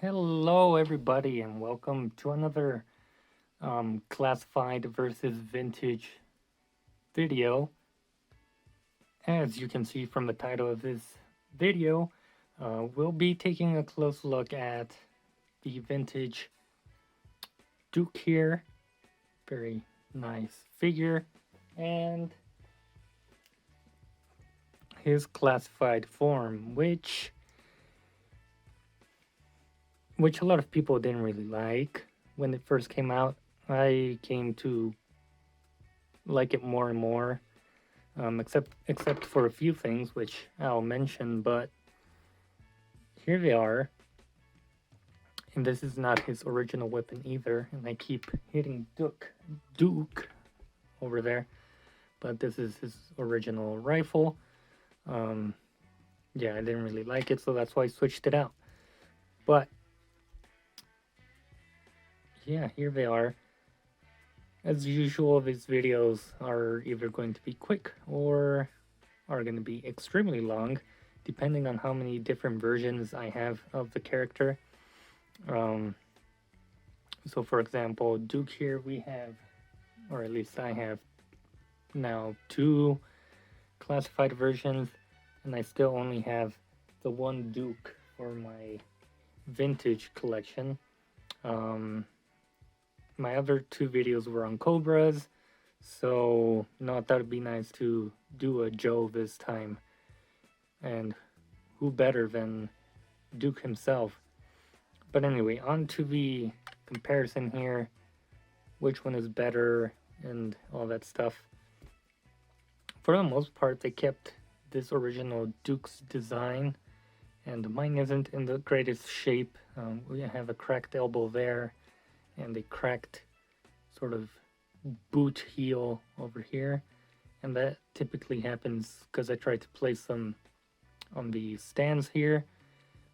Hello, everybody, and welcome to another classified versus vintage video. As you can see from the title of this video, we'll be taking a close look at the vintage Duke here. Very nice figure, and his classified form, which a lot of people didn't really like when it first came out. I came to like it more and more, except for a few things which I'll mention. But here they are, and this is not his original weapon either. And I keep hitting Duke over there, but this is his original rifle. Um, yeah, I didn't really like it, so that's why I switched it out. But yeah, here they are. As usual, these videos are either going to be quick or are going to be extremely long, depending on how many different versions I have of the character. Um, so, for example, Duke here we have, or at least I have now two classified versions, and I still only have the one Duke for my vintage collection. My other two videos were on Cobras, so I thought it'd be nice to do a Joe this time. And who better than Duke himself? But anyway, on to the comparison here. Which one is better and all that stuff. For the most part, they kept this original Duke's design, and mine isn't in the greatest shape. We have a cracked elbow there, and a cracked sort of boot heel over here, and that typically happens because I try to place them on the stands here,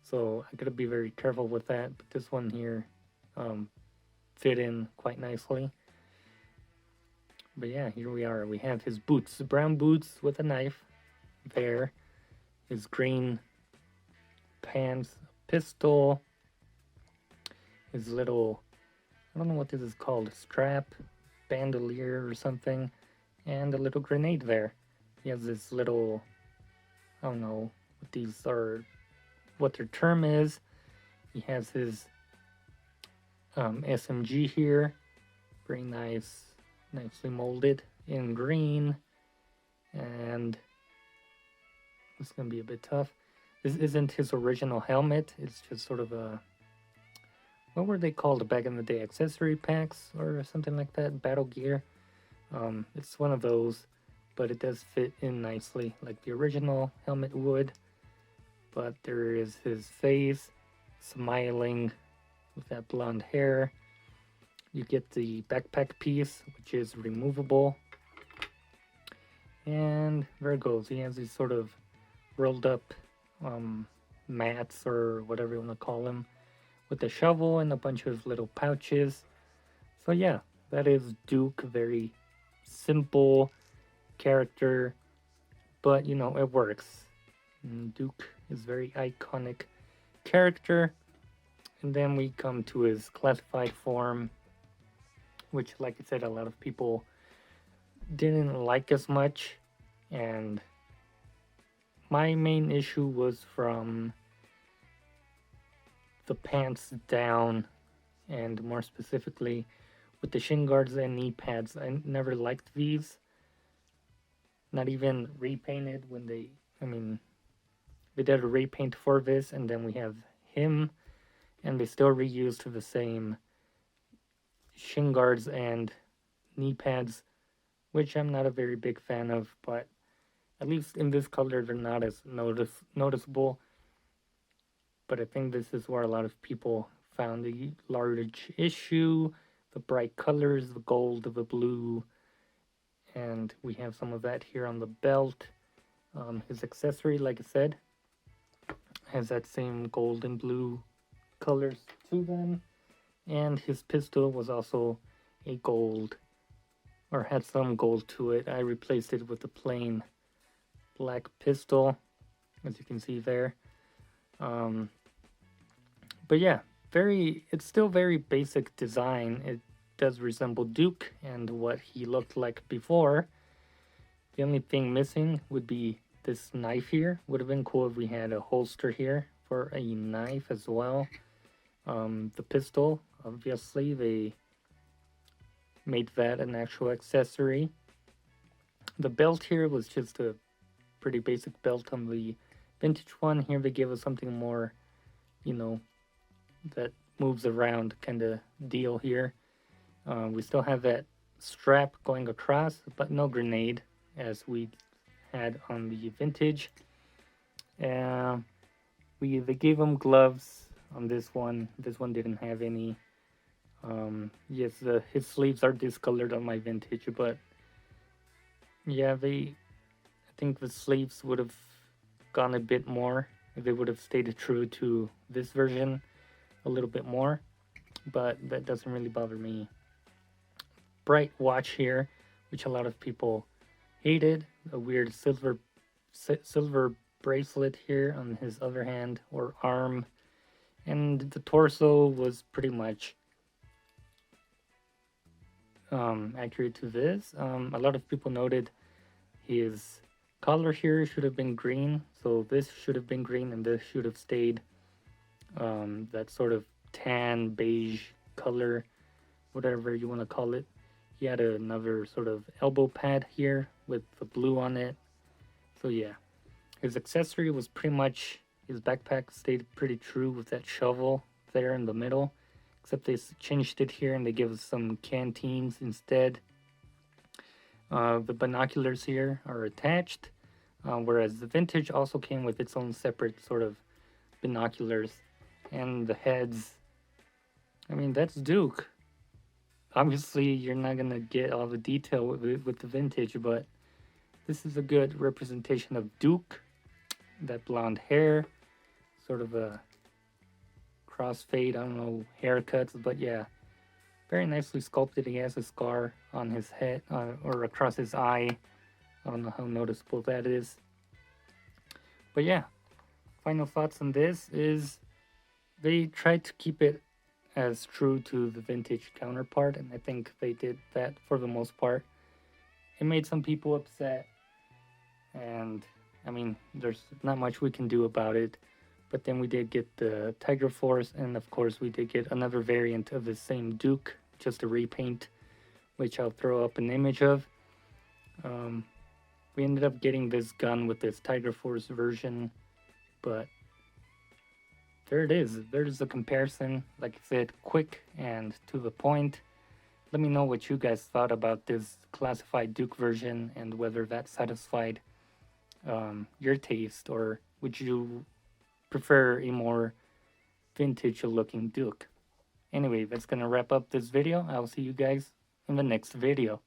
so I gotta be very careful with that. But this one here fit in quite nicely. But yeah, here we are. We have his boots, brown boots with a knife there, his green pants, pistol, his little, I don't know what this is called, strap, bandolier or something, and a little grenade there. He has this little, I don't know what these are, what their term is. He has his SMG here, very nice, nicely molded in green, and it's gonna be a bit tough. This isn't his original helmet, it's just sort of a, what were they called back in the day? Accessory packs or something like that? Battle gear. It's one of those, but it does fit in nicely like the original helmet would. But there is his face, smiling with that blonde hair. You get the backpack piece, which is removable. And there it goes. He has these sort of rolled up mats or whatever you want to call them, with a shovel and a bunch of little pouches. So yeah, that is Duke. Very simple character, but it works. Duke is very iconic character. And then we come to his classified form, which, like I said, a lot of people didn't like as much. And my main issue was from the pants down, and more specifically with the shin guards and knee pads. I never liked these. Not even repainted when they did a repaint for this, and then we have him, and they still reused the same shin guards and knee pads, which I'm not a very big fan of, but at least in this color they're not as noticeable. But I think this is where a lot of people found the large issue, the bright colors, the gold, the blue, and we have some of that here on the belt. His accessory, like I said, has that same gold and blue colors to them, and his pistol was also a gold, or had some gold to it. I replaced it with a plain black pistol, as you can see there. But yeah, it's still very basic design. It does resemble Duke and what he looked like before. The only thing missing would be this knife here. Would have been cool if we had a holster here for a knife as well. The pistol, obviously, they made that an actual accessory. The belt here was just a pretty basic belt on the vintage one. Here they give us something more, you know, that moves around kind of deal here. We still have that strap going across, but no grenade as we had on the vintage. They gave him gloves on this one. This one didn't have any. Yes, his sleeves are discolored on my vintage, but yeah, I think the sleeves would have gone a bit more if they would have stayed true to this version a little bit more, but that doesn't really bother me. Bright watch here, which a lot of people hated. A weird silver bracelet here on his other hand or arm, and the torso was pretty much accurate to this. A lot of people noted his collar here should have been green, so this should have been green and this should have stayed that sort of tan beige color, whatever you want to call it. He had another sort of elbow pad here with the blue on it. So yeah, his accessory was pretty much, his backpack stayed pretty true with that shovel there in the middle, except they changed it here and they give us some canteens instead. The binoculars here are attached, whereas the vintage also came with its own separate sort of binoculars. And the heads, I mean, that's Duke. Obviously, you're not going to get all the detail with the vintage, but this is a good representation of Duke. That blonde hair, sort of a crossfade, I don't know, haircuts, but yeah, very nicely sculpted. He has a scar on his head, or across his eye. I don't know how noticeable that is. But yeah, final thoughts on this is they tried to keep it as true to the vintage counterpart, and I think they did that for the most part. It made some people upset, and I mean, there's not much we can do about it. But then we did get the Tiger Force, and of course we did get another variant of the same Duke, just a repaint, which I'll throw up an image of. We ended up getting this gun with this Tiger Force version, but there it is. There's a comparison, like I said, quick and to the point. Let me know what you guys thought about this classified Duke version and whether that satisfied your taste, or would you prefer a more vintage looking Duke? Anyway, that's gonna wrap up this video. I'll see you guys in the next video.